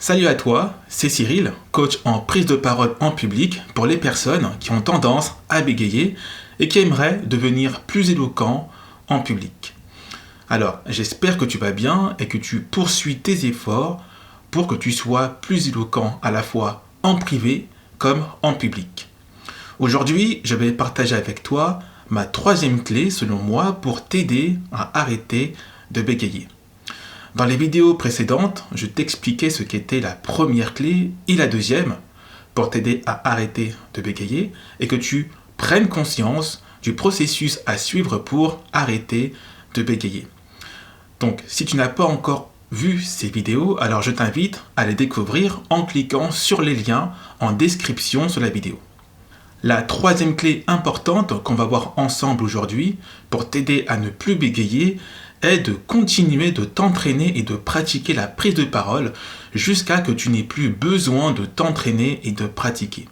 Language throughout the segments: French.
Salut à toi, c'est Cyril, coach en prise de parole en public pour les personnes qui ont tendance à bégayer et qui aimeraient devenir plus éloquents en public. Alors, j'espère que tu vas bien et que tu poursuis tes efforts pour que tu sois plus éloquent à la fois en privé comme en public. Aujourd'hui, je vais partager avec toi ma troisième clé selon moi pour t'aider à arrêter de bégayer. Dans les vidéos précédentes, je t'expliquais ce qu'était la première clé et la deuxième pour t'aider à arrêter de bégayer et que tu prennes conscience du processus à suivre pour arrêter de bégayer. Donc, si tu n'as pas encore vu ces vidéos, alors je t'invite à les découvrir en cliquant sur les liens en description sur la vidéo. La troisième clé importante qu'on va voir ensemble aujourd'hui pour t'aider à ne plus bégayer est de continuer de t'entraîner et de pratiquer la prise de parole jusqu'à que tu n'aies plus besoin de t'entraîner et de pratiquer.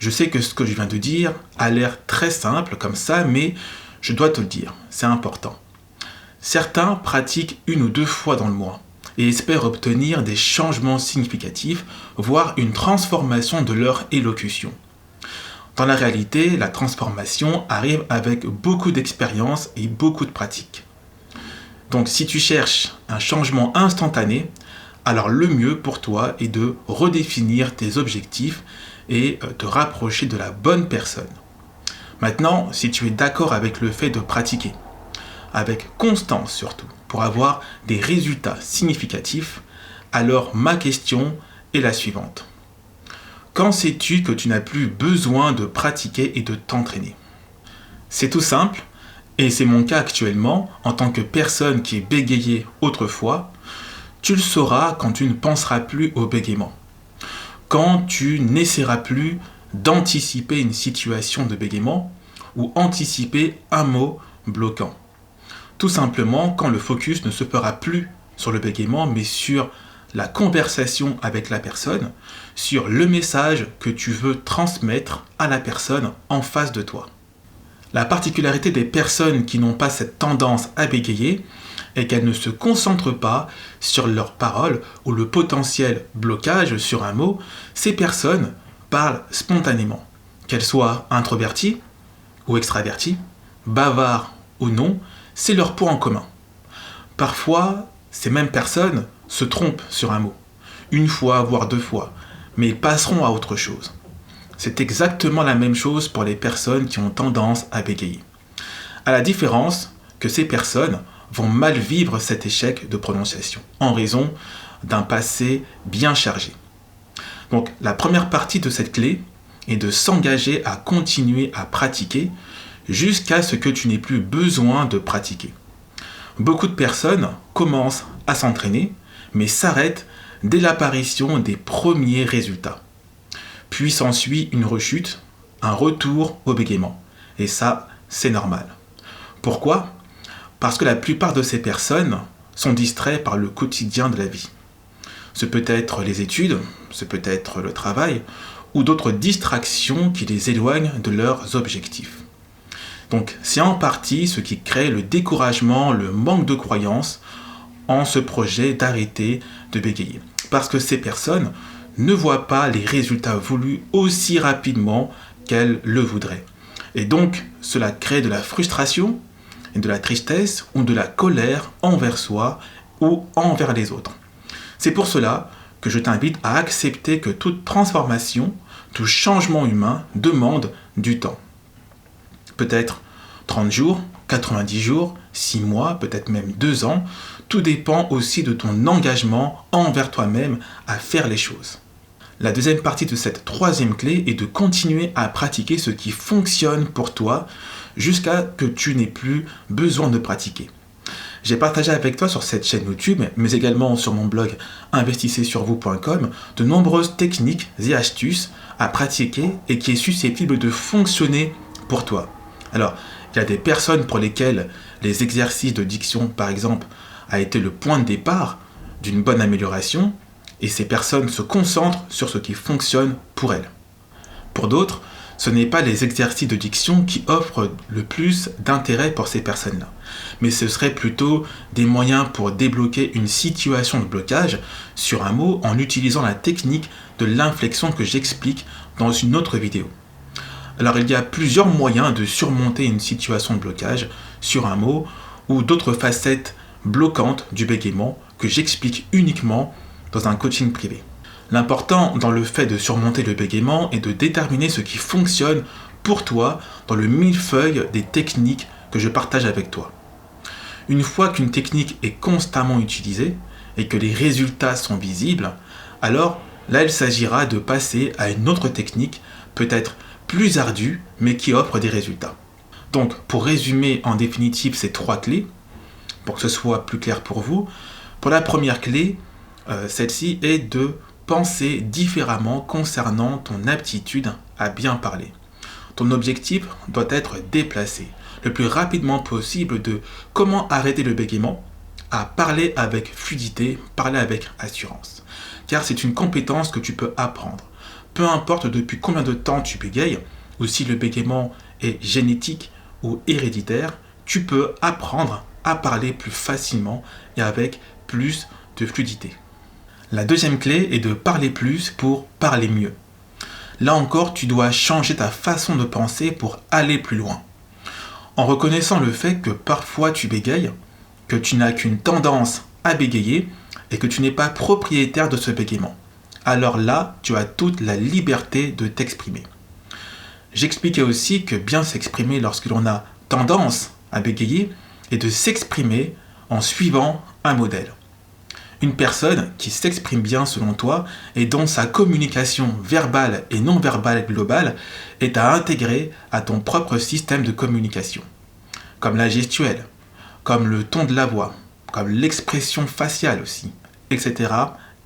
Je sais que ce que je viens de dire a l'air très simple comme ça, mais je dois te le dire, c'est important. Certains pratiquent 1 ou 2 fois dans le mois et espèrent obtenir des changements significatifs, voire une transformation de leur élocution. Dans la réalité, la transformation arrive avec beaucoup d'expérience et beaucoup de pratique. Donc si tu cherches un changement instantané, alors le mieux pour toi est de redéfinir tes objectifs et te rapprocher de la bonne personne. Maintenant, si tu es d'accord avec le fait de pratiquer, avec constance surtout, pour avoir des résultats significatifs, alors ma question est la suivante. Quand sais-tu que tu n'as plus besoin de pratiquer et de t'entraîner ? C'est tout simple. Et c'est mon cas actuellement, en tant que personne qui bégayait autrefois, tu le sauras quand tu ne penseras plus au bégaiement. Quand tu n'essaieras plus d'anticiper une situation de bégaiement ou anticiper un mot bloquant. Tout simplement quand le focus ne se fera plus sur le bégaiement mais sur la conversation avec la personne, sur le message que tu veux transmettre à la personne en face de toi. La particularité des personnes qui n'ont pas cette tendance à bégayer est qu'elles ne se concentrent pas sur leurs paroles ou le potentiel blocage sur un mot. Ces personnes parlent spontanément, qu'elles soient introverties ou extraverties, bavards ou non, c'est leur point en commun. Parfois, ces mêmes personnes se trompent sur un mot, 1 fois, voire 2 fois, mais passeront à autre chose. C'est exactement la même chose pour les personnes qui ont tendance à bégayer. À la différence que ces personnes vont mal vivre cet échec de prononciation en raison d'un passé bien chargé. Donc la première partie de cette clé est de s'engager à continuer à pratiquer jusqu'à ce que tu n'aies plus besoin de pratiquer. Beaucoup de personnes commencent à s'entraîner mais s'arrêtent dès l'apparition des premiers résultats. Puis s'ensuit une rechute, un retour au bégaiement. Et ça, c'est normal. Pourquoi ? Parce que la plupart de ces personnes sont distraites par le quotidien de la vie. Ce peut être les études, ce peut être le travail, ou d'autres distractions qui les éloignent de leurs objectifs. Donc c'est en partie ce qui crée le découragement, le manque de croyance en ce projet d'arrêter de bégayer. Parce que ces personnes ne voient pas les résultats voulus aussi rapidement qu'elles le voudraient. Et donc, cela crée de la frustration, et de la tristesse ou de la colère envers soi ou envers les autres. C'est pour cela que je t'invite à accepter que toute transformation, tout changement humain demande du temps. Peut-être 30 jours, 90 jours, 6 mois, peut-être même 2 ans. Tout dépend aussi de ton engagement envers toi-même à faire les choses. La deuxième partie de cette troisième clé est de continuer à pratiquer ce qui fonctionne pour toi jusqu'à que tu n'aies plus besoin de pratiquer. J'ai partagé avec toi sur cette chaîne YouTube, mais également sur mon blog investissezsurvous.com, de nombreuses techniques et astuces à pratiquer et qui est susceptible de fonctionner pour toi. Alors, il y a des personnes pour lesquelles les exercices de diction, par exemple, a été le point de départ d'une bonne amélioration, et ces personnes se concentrent sur ce qui fonctionne pour elles. Pour d'autres, Ce n'est pas les exercices de diction qui offrent le plus d'intérêt pour ces personnes-là, mais ce serait plutôt des moyens pour débloquer une situation de blocage sur un mot en utilisant la technique de l'inflexion que j'explique dans une autre vidéo. Alors il y a plusieurs moyens de surmonter une situation de blocage sur un mot ou d'autres facettes bloquantes du bégaiement que j'explique uniquement dans un coaching privé. L'important dans le fait de surmonter le bégaiement est de déterminer ce qui fonctionne pour toi dans le millefeuille des techniques que je partage avec toi. Une fois qu'une technique est constamment utilisée et que les résultats sont visibles, alors là il s'agira de passer à une autre technique, peut-être plus ardue, mais qui offre des résultats. Donc pour résumer en définitive ces 3 clés, pour que ce soit plus clair pour vous, pour la première clé, celle-ci est de penser différemment concernant ton aptitude à bien parler. Ton objectif doit être déplacé le plus rapidement possible de comment arrêter le bégaiement à parler avec fluidité, parler avec assurance. Car c'est une compétence que tu peux apprendre. Peu importe depuis combien de temps tu bégayes, ou si le bégaiement est génétique ou héréditaire, tu peux apprendre à parler plus facilement et avec plus de fluidité. La deuxième clé est de parler plus pour parler mieux. Là encore, tu dois changer ta façon de penser pour aller plus loin. En reconnaissant le fait que parfois tu bégayes, que tu n'as qu'une tendance à bégayer et que tu n'es pas propriétaire de ce bégaiement. Alors là, tu as toute la liberté de t'exprimer. J'expliquais aussi que bien s'exprimer lorsque l'on a tendance à bégayer est de s'exprimer en suivant un modèle. Une personne qui s'exprime bien selon toi et dont sa communication verbale et non verbale globale est à intégrer à ton propre système de communication. Comme la gestuelle, comme le ton de la voix, comme l'expression faciale aussi, etc.,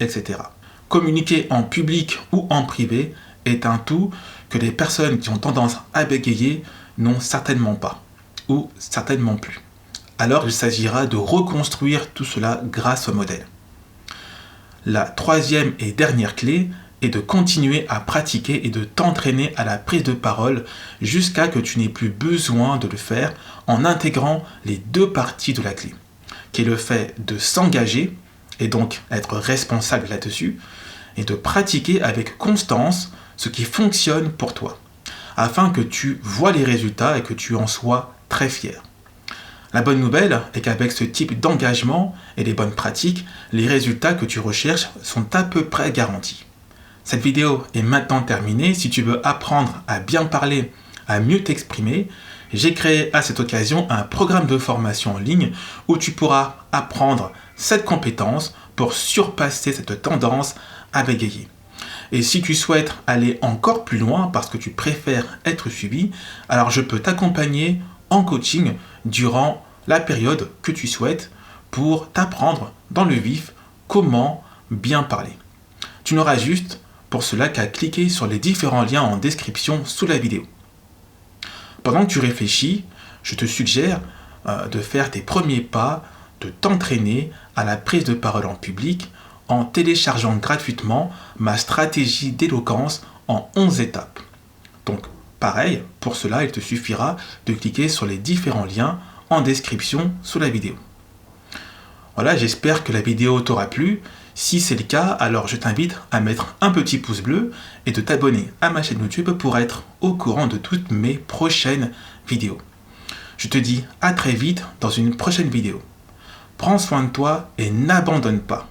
etc. Communiquer en public ou en privé est un tout que les personnes qui ont tendance à bégayer n'ont certainement pas, ou certainement plus. Alors il s'agira de reconstruire tout cela grâce au modèle. La troisième et dernière clé est de continuer à pratiquer et de t'entraîner à la prise de parole jusqu'à que tu n'aies plus besoin de le faire en intégrant les 2 parties de la clé, qui est le fait de s'engager et donc être responsable là-dessus et de pratiquer avec constance ce qui fonctionne pour toi, afin que tu vois les résultats et que tu en sois très fier. La bonne nouvelle est qu'avec ce type d'engagement et les bonnes pratiques, les résultats que tu recherches sont à peu près garantis. Cette vidéo est maintenant terminée. Si tu veux apprendre à bien parler, à mieux t'exprimer, j'ai créé à cette occasion un programme de formation en ligne où tu pourras apprendre cette compétence pour surpasser cette tendance à bégayer. Et si tu souhaites aller encore plus loin parce que tu préfères être suivi, alors je peux t'accompagner en coaching durant la période que tu souhaites pour t'apprendre dans le vif comment bien parler. Tu n'auras juste pour cela qu'à cliquer sur les différents liens en description sous la vidéo. Pendant que tu réfléchis, je te suggère de faire tes premiers pas, de t'entraîner à la prise de parole en public en téléchargeant gratuitement ma stratégie d'éloquence en 11 étapes. Donc, pareil, pour cela, il te suffira de cliquer sur les différents liens en description sous la vidéo. Voilà, j'espère que la vidéo t'aura plu. Si c'est le cas, alors je t'invite à mettre un petit pouce bleu et de t'abonner à ma chaîne YouTube pour être au courant de toutes mes prochaines vidéos. Je te dis à très vite dans une prochaine vidéo. Prends soin de toi et n'abandonne pas.